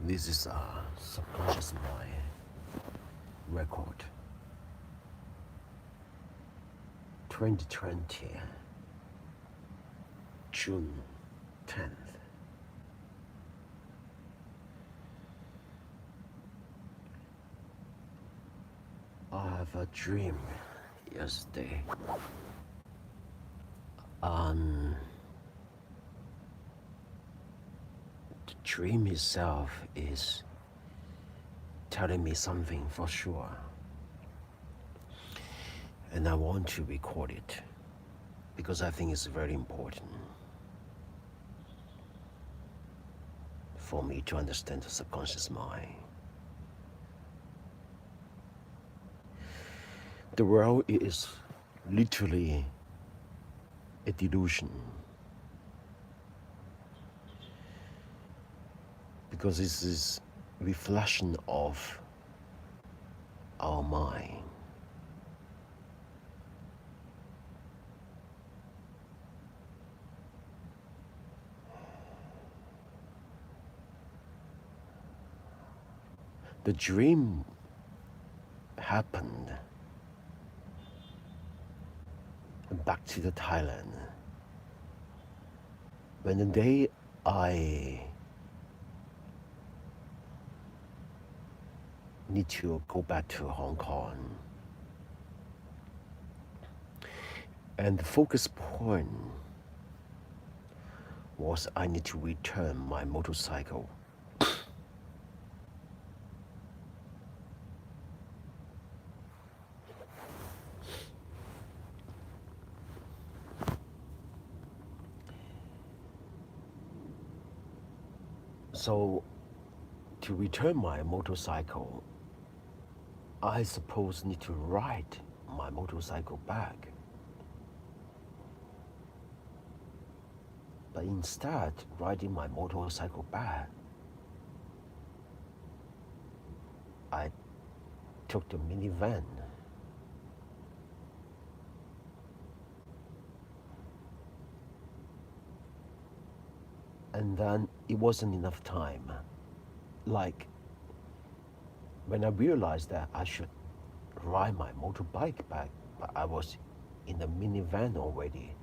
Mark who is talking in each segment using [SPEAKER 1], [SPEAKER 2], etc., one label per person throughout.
[SPEAKER 1] This is a subconscious mind record 2020 June 10th. I have a dream yesterday. Um, the dream itself is telling me something for sure, and I want to record it because I think it's very important for me to understand the subconscious mind. The world is literally a delusion because this is reflection of our mind. The dream happened back to the Thailand when the day I need to go back to Hong Kong, and the focus point was I need to return my motorcycle. So to return my motorcycle, I suppose need to ride my motorcycle back. But instead, riding my motorcycle back, I took the minivan. And then it wasn't enough time. Like, when I realized that I should ride my motorbike back, but I was in the minivan already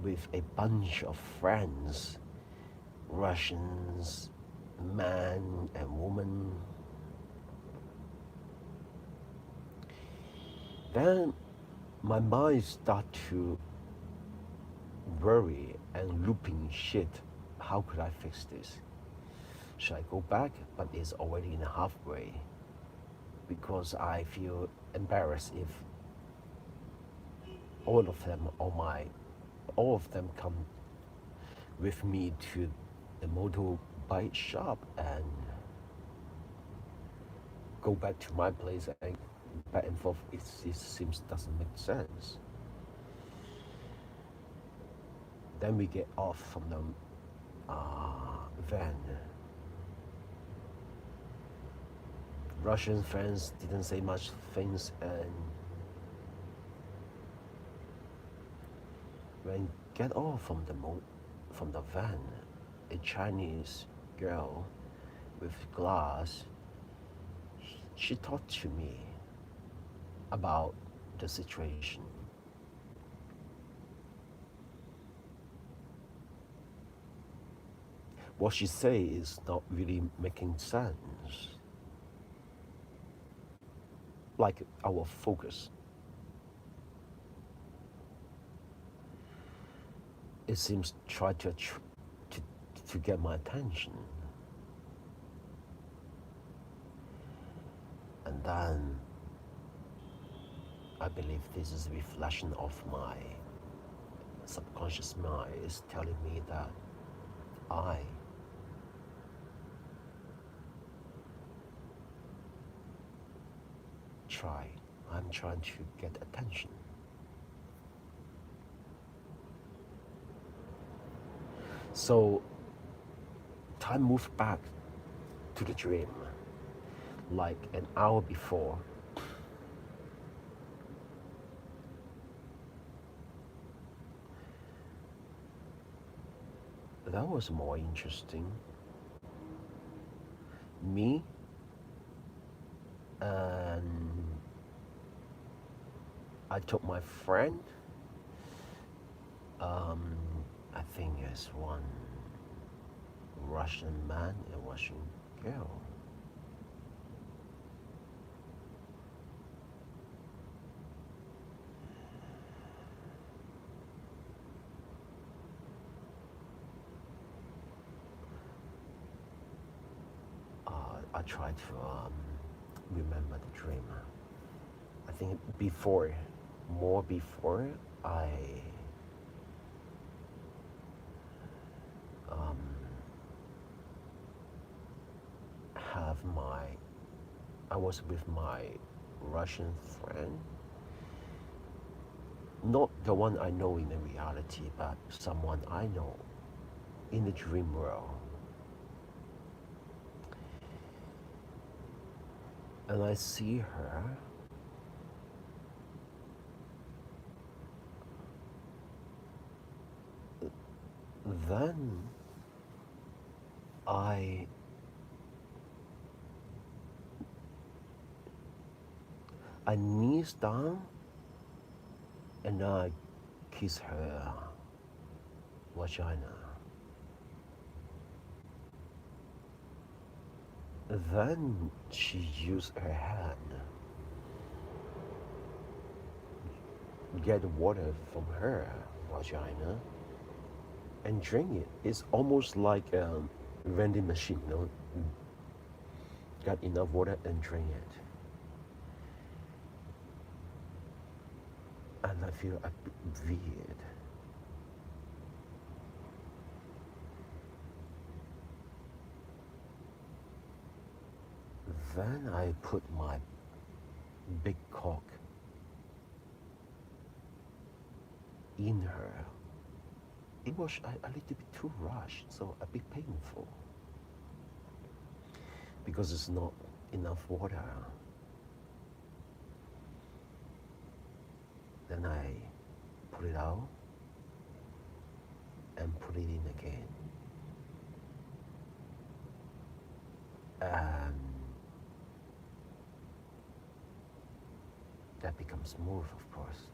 [SPEAKER 1] with a bunch of friends, Russians, man and woman. Then my mind started to worry and looping shit. How could I fix this? Should I go back? But it's already in the halfway because I feel embarrassed if all of them come with me to the motorbike shop and go back to my place and back and forth. It seems doesn't make sense. Then we get off from the van. Russian friends didn't say much things, and when get off from the van, a Chinese girl with glass, she talked to me about the situation. What she say is not really making sense. Like our focus. It seems try to get my attention. And then I believe this is a reflection of my subconscious mind is telling me that I I'm trying to get attention. So time moved back to the dream, like an hour before. That was more interesting. me and I took my friend. Um, I think it's one Russian man and Russian girl. I tried to remember the dream. I think more before, I um, have my, I was with my Russian friend, not the one I know in the reality, but someone I know in the dream world. And I see her, then I I knees down and I kiss her vagina. Then she used her hand, get water from her vagina and drink it. It's almost like a vending machine, you know, got enough water and drink it. And I feel a bit weird. Then I put my big cock in her. It was a little bit too rushed, so a bit painful because it's not enough water. Then I put it out and put it in again. And that becomes smooth, of course.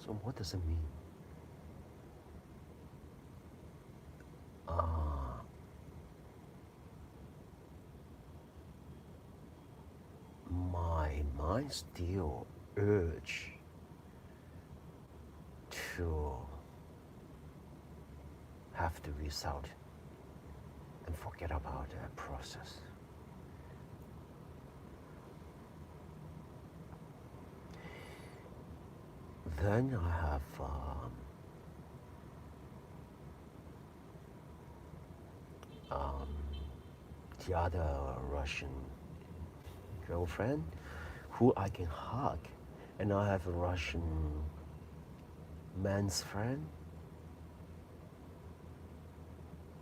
[SPEAKER 1] So what does it mean? Uh, my mind still urge to have the result and forget about the process. Then I have um, the other Russian girlfriend who I can hug, and I have a Russian man's friend,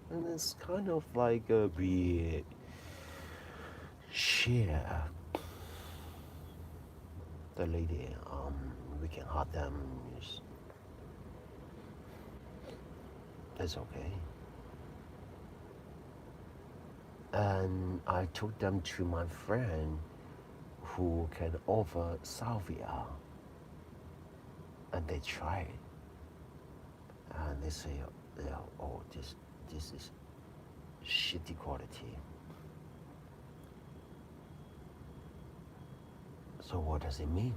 [SPEAKER 1] and it's kind of like we share the lady. We can hug them. It's okay. And I took them to my friend who can offer salvia, and they try it, and they say, yeah, oh, this is shitty quality. So what does it mean?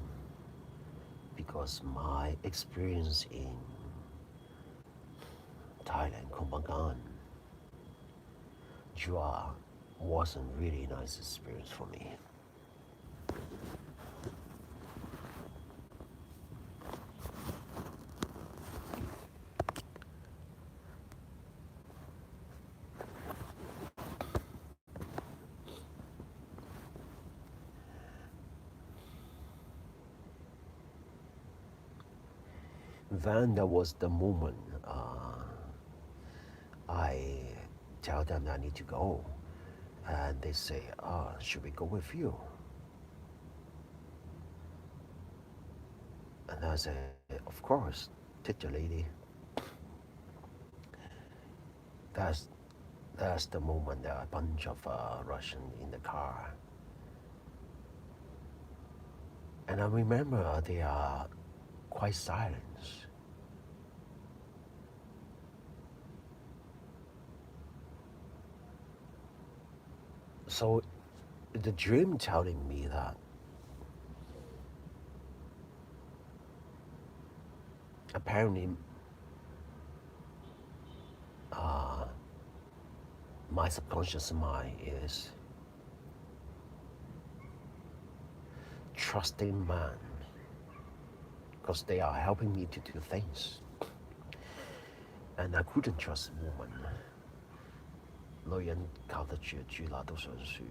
[SPEAKER 1] Because my experience in Thailand, Kopangan, Jua, wasn't really a nice experience for me. Then there was the moment I tell them I need to go, and they say, should we go with you? And I say, of course, take the lady. That's that's the moment there are a bunch of Russian in the car, and I remember they are quite silent. So the dream telling me that apparently uh, my subconscious mind is trusting man because they are helping me to do things, and I couldn't trust woman. 女人靠得住，豬乸都想輸。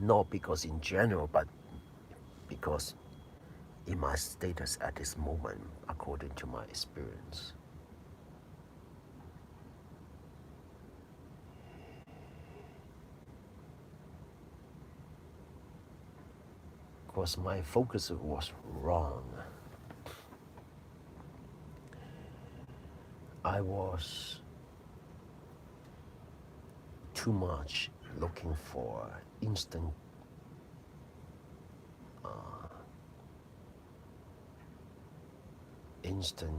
[SPEAKER 1] Not because in general, but because in my status at this moment, according to my experience. Because my focus was wrong. I was too much looking for instant instant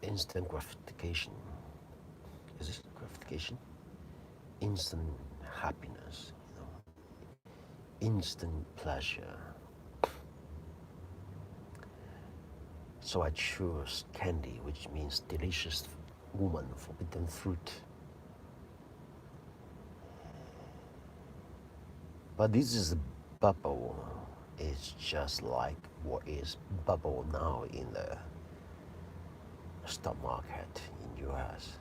[SPEAKER 1] instant gratification. Is it gratification? Instant happiness, instant pleasure. So I chose candy, which means delicious woman, forbidden fruit. But this is a bubble. It's just like what is bubble now in the stock market in US.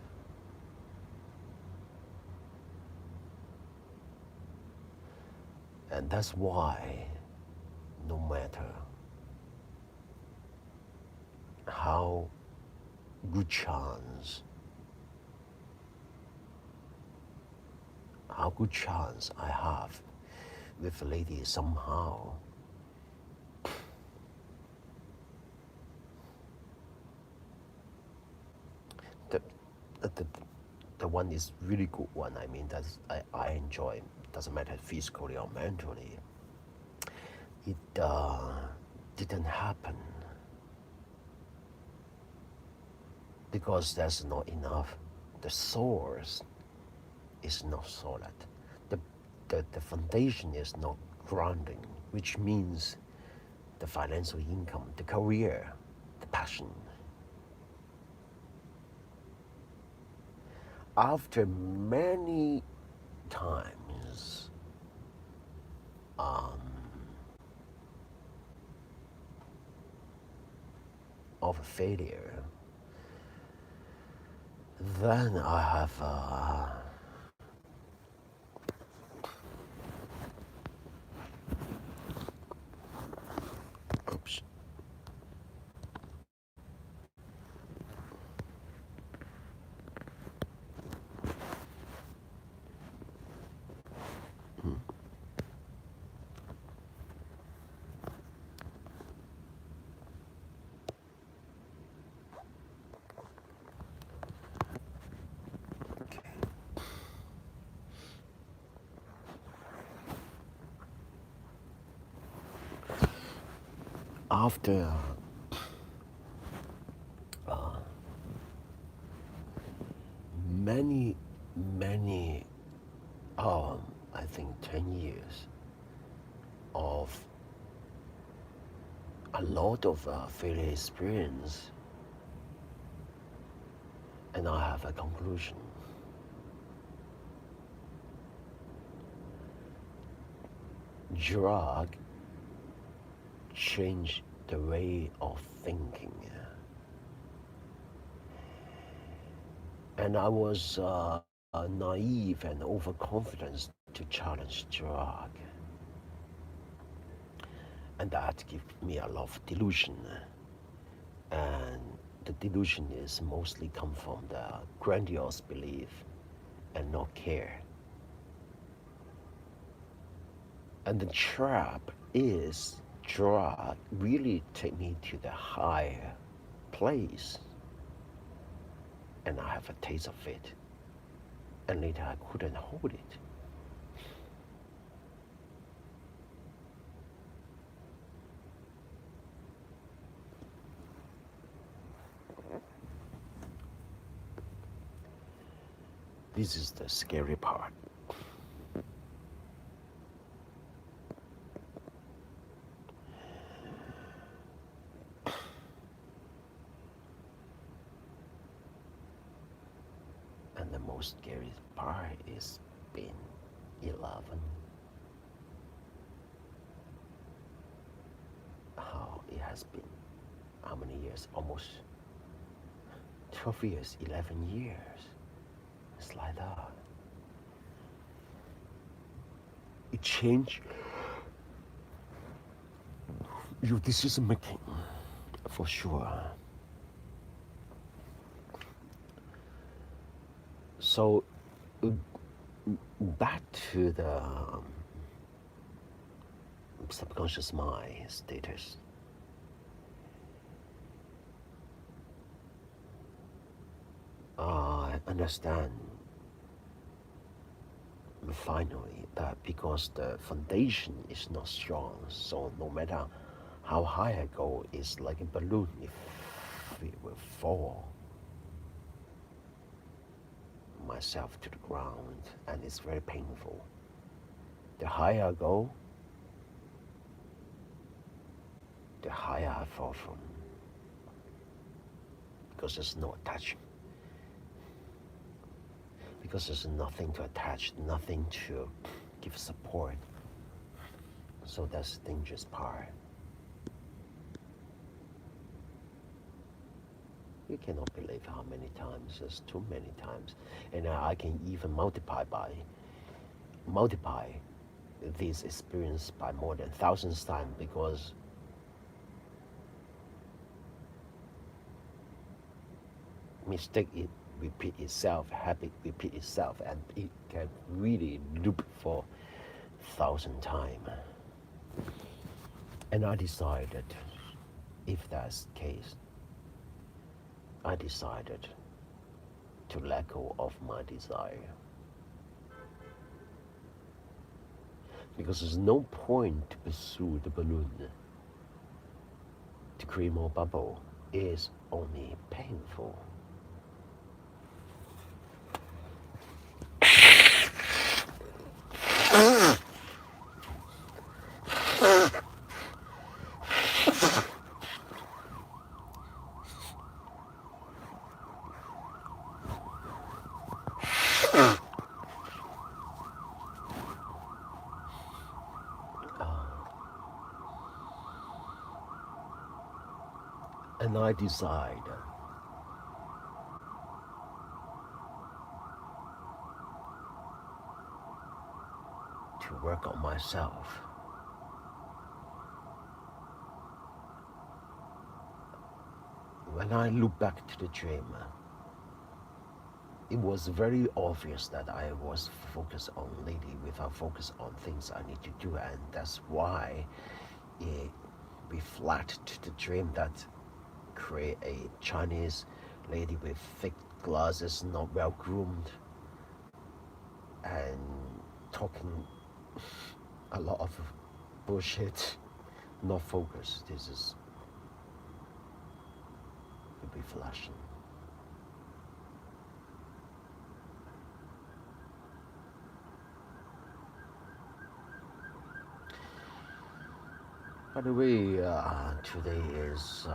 [SPEAKER 1] And that's why no matter how good chance, I have with a lady somehow, the, the, the one is really good one. I mean, that's, I enjoy, doesn't matter physically or mentally. It didn't happen because there's not enough. The source is not solid. The foundation is not grounding, which means the financial income, the career, the passion. After many times of failure, then I have oops. After many, many, I think 10 years of a lot of failure experience, and I have a conclusion. Drug changed the way of thinking. And I was naive and overconfident to challenge drug. And that gave me a lot of delusion. And the delusion is mostly come from the grandiose belief and not care. And the trap is drug really take me to the higher place, and I have a taste of it, and later I couldn't hold it. This is the scary part. And the most scary part is being 11. How it has been, how many years? Almost 12 years, 11 years. It's like that. It changed your decision making for sure. So back to the subconscious mind status. I understand finally that because the foundation is not strong, so no matter how high I go, it's like a balloon. If it will fall myself to the ground, and it's very painful. The higher I go, the higher I fall from, because there's no attachment. Because there's nothing to attach, nothing to give support. So that's the dangerous part. You cannot believe how many times, there's too many times. And I can even multiply this experience by more than thousands times, because mistake it repeat itself, habit repeat itself, and it can really loop for 1,000 times. And I decided, if that's the case, I decided to let go of my desire. Because there's no point to pursue the balloon. To create more bubble is only painful. And I decide to work on myself. When I look back to the dream, it was very obvious that I was focused on lady without focus on things I need to do, and that's why it reflected to the dream that create a Chinese lady with thick glasses, not well groomed, and talking a lot of bullshit, not focused. This is the reflection. By the way, today is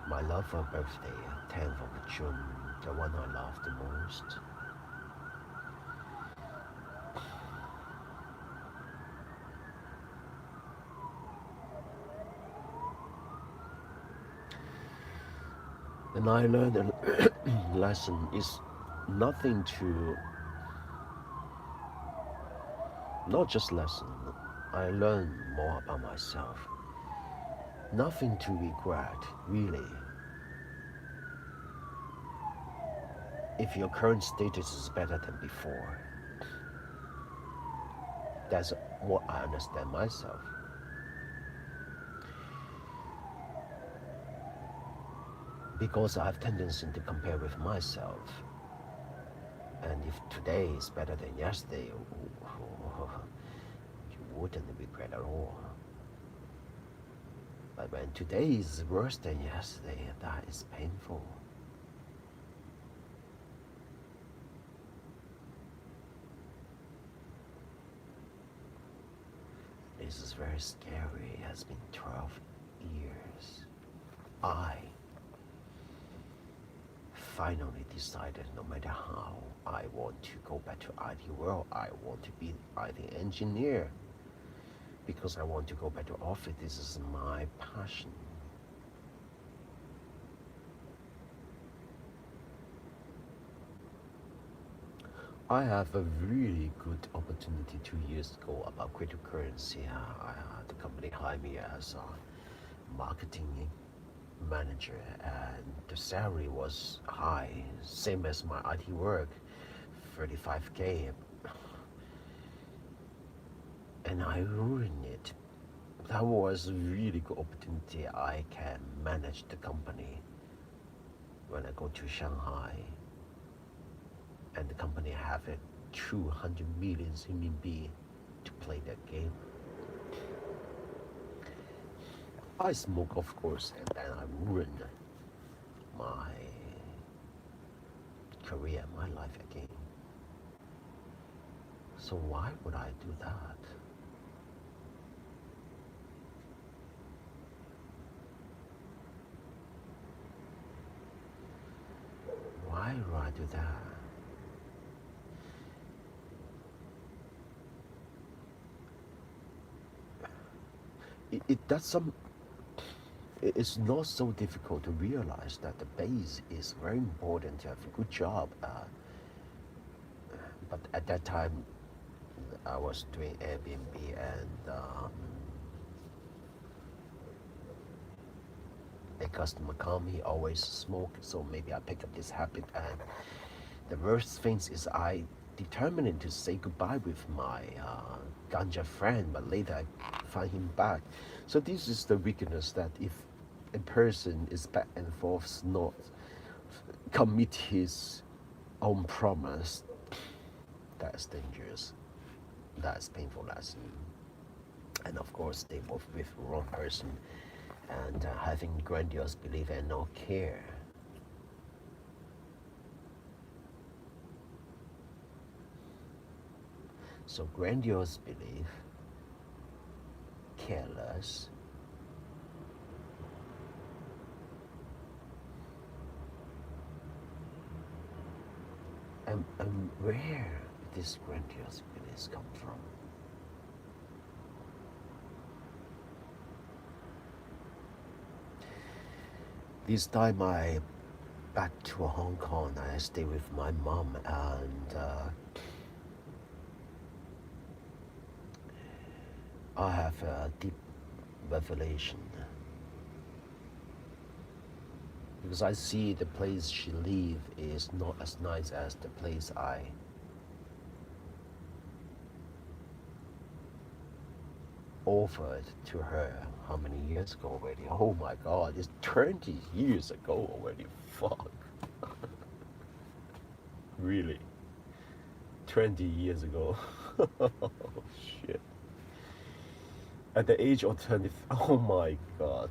[SPEAKER 1] my lover birthday, 10th of June, the one I love the most. And I learned a lesson is nothing to, not just lesson, I learned more about myself. Nothing to regret, really. if your current status is better than before, that's what I understand myself. Because I have tendency to compare with myself. And if today is better than yesterday, you wouldn't regret at all. But when today is worse than yesterday, that is painful. This is very scary. It has been 12 years. I finally decided no matter how I want to go back to IT world, I want to be IT engineer because I want to go back to office. This is my passion. I have a really good opportunity 2 years ago about cryptocurrency. The company hired me as a marketing manager, and the salary was high, same as my IT work, 35K, and I ruined it. That was a really good opportunity. I can manage the company when I go to Shanghai, and the company have a 200 million RMB to play that game. I smoke, of course, and then I ruined my career, my life again. So why would I do that? Why would I do that? It does some. It's not so difficult to realize that the base is very important to have a good job. But at that time, I was doing Airbnb, and a customer come, he always smoke, so maybe I pick up this habit. And the worst thing is I determined to say goodbye with my ganja friend, but later I find him back. So this is the weakness, that if a person is back and forth, not commit his own promise, that's dangerous. That's painful lesson. And of course, they both with wrong person, and having grandiose belief and no care. So grandiose belief, careless, and where this grandiose beliefs come from? This time I back to Hong Kong, I stay with my mom, and I have a deep revelation, because I see the place she live is not as nice as the place I offered to her how many years ago already? Oh my god, it's 20 years ago already. Fuck. Really? 20 years ago. Oh shit. At the age of 20, oh my god.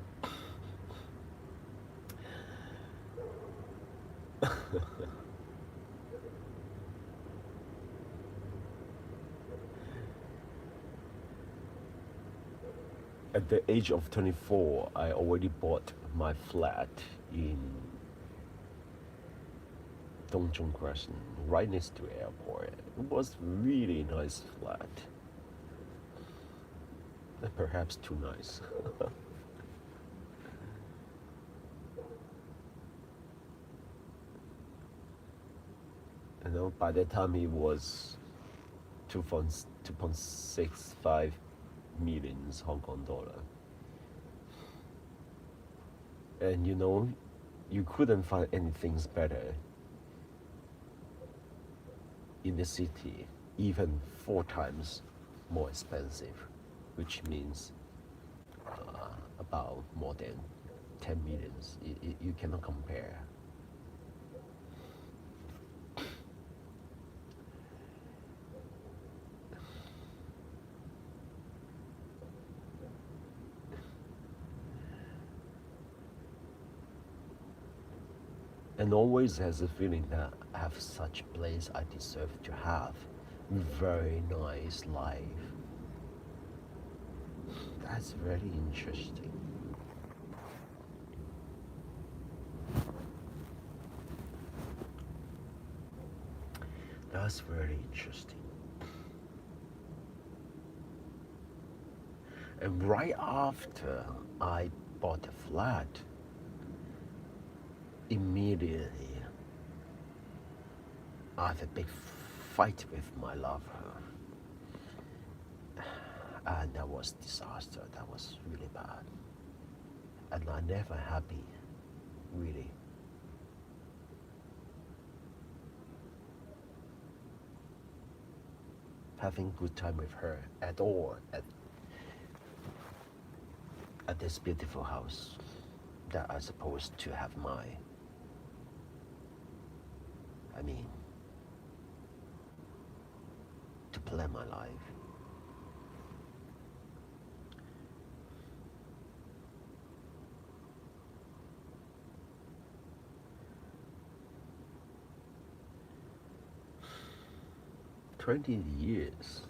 [SPEAKER 1] At the age of 24, I already bought my flat in Dongzhong Crescent, right next to airport. It was really nice flat. Perhaps too nice. You know, by that time it was 2.65 millions Hong Kong dollar. And you know, you couldn't find anything better in the city, even 4 times more expensive, which means about more than 10 millions. You cannot compare. And always has a feeling that I have such place I deserve to have. Very nice life. That's very interesting. That's very interesting. And right after I bought a flat, immediately I have a big fight with my lover. And that was disaster. That was really bad. And I'm never happy, really. Having good time with her at all at this beautiful house that I supposed to have I mean, to plan my life. "20 years.